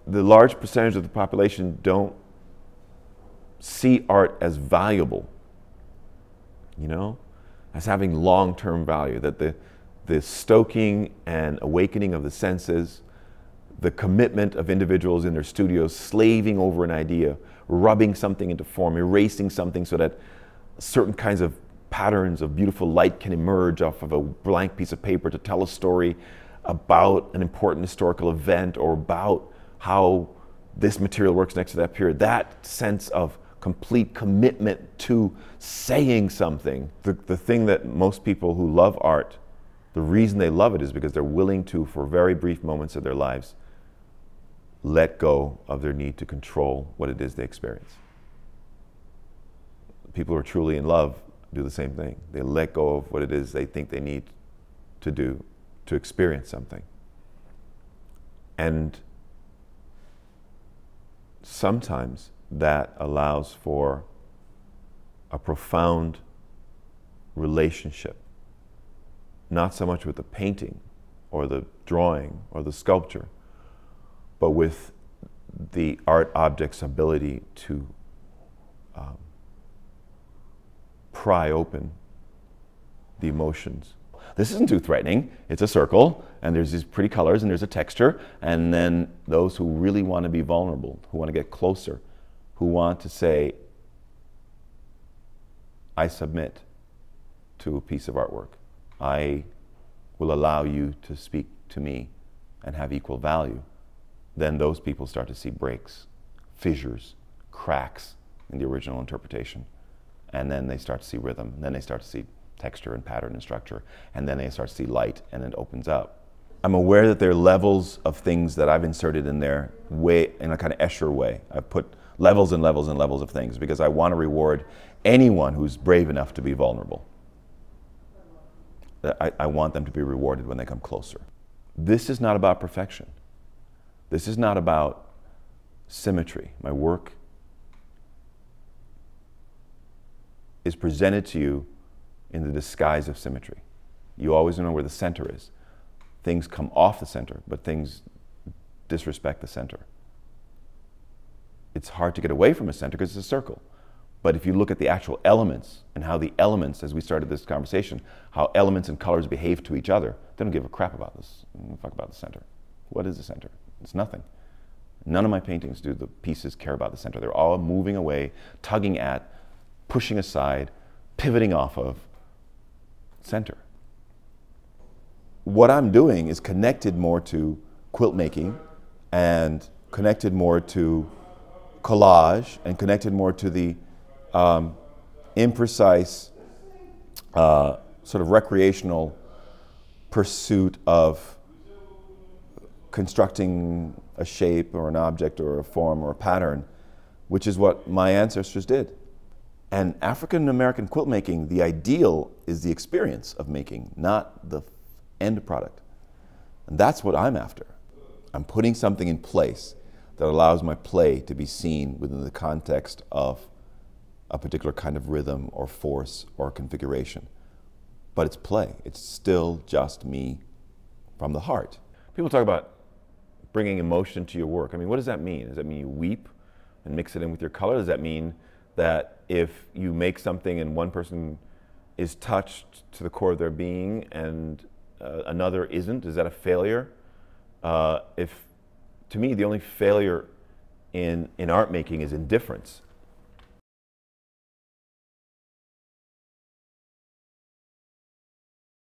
the large percentage of the population don't see art as valuable, you know, as having long-term value, that the stoking and awakening of the senses, the commitment of individuals in their studios slaving over an idea, rubbing something into form, erasing something so that certain kinds of patterns of beautiful light can emerge off of a blank piece of paper to tell a story about an important historical event or about how this material works next to that period. That sense of complete commitment to saying something. The thing that most people who love art, the reason they love it is because they're willing to, for very brief moments of their lives, let go of their need to control what it is they experience. People who are truly in love do the same thing. They let go of what it is they think they need to do to experience something. And sometimes that allows for a profound relationship, not so much with the painting or the drawing or the sculpture, but with the art object's ability to pry open the emotions. This isn't too threatening. It's a circle, and there's these pretty colors, and there's a texture, and then those who really want to be vulnerable, who want to get closer, who want to say, I submit to a piece of artwork. I will allow you to speak to me and have equal value. Then those people start to see breaks, fissures, cracks in the original interpretation. And then they start to see rhythm, and then they start to see texture and pattern and structure, and then they start to see light, and it opens up. I'm aware that there are levels of things that I've inserted in there in a kind of Escher way. I've put levels and levels and levels of things because I want to reward anyone who's brave enough to be vulnerable. I want them to be rewarded when they come closer. This is not about perfection. This is not about symmetry. My work is presented to you in the disguise of symmetry. You always know where the center is. Things come off the center, but things disrespect the center. It's hard to get away from a center because it's a circle. But if you look at the actual elements and how the elements, as we started this conversation, how elements and colors behave to each other, they don't give a crap about this. They don't fuck about the center. What is the center? It's nothing. None of my paintings do the pieces care about the center. They're all moving away, tugging at, pushing aside, pivoting off of center. What I'm doing is connected more to quilt making and connected more to collage and connected more to the imprecise sort of recreational pursuit of constructing a shape or an object or a form or a pattern, which is what my ancestors did. And African American quilt making, the ideal is the experience of making, not the end product. And that's what I'm after. I'm putting something in place that allows my play to be seen within the context of a particular kind of rhythm or force or configuration. But it's play. It's still just me from the heart. People talk about bringing emotion to your work. I mean, what does that mean? Does that mean you weep and mix it in with your color? Does that mean that if you make something and one person is touched to the core of their being and another isn't, is that a failure? To me, the only failure in art making is indifference.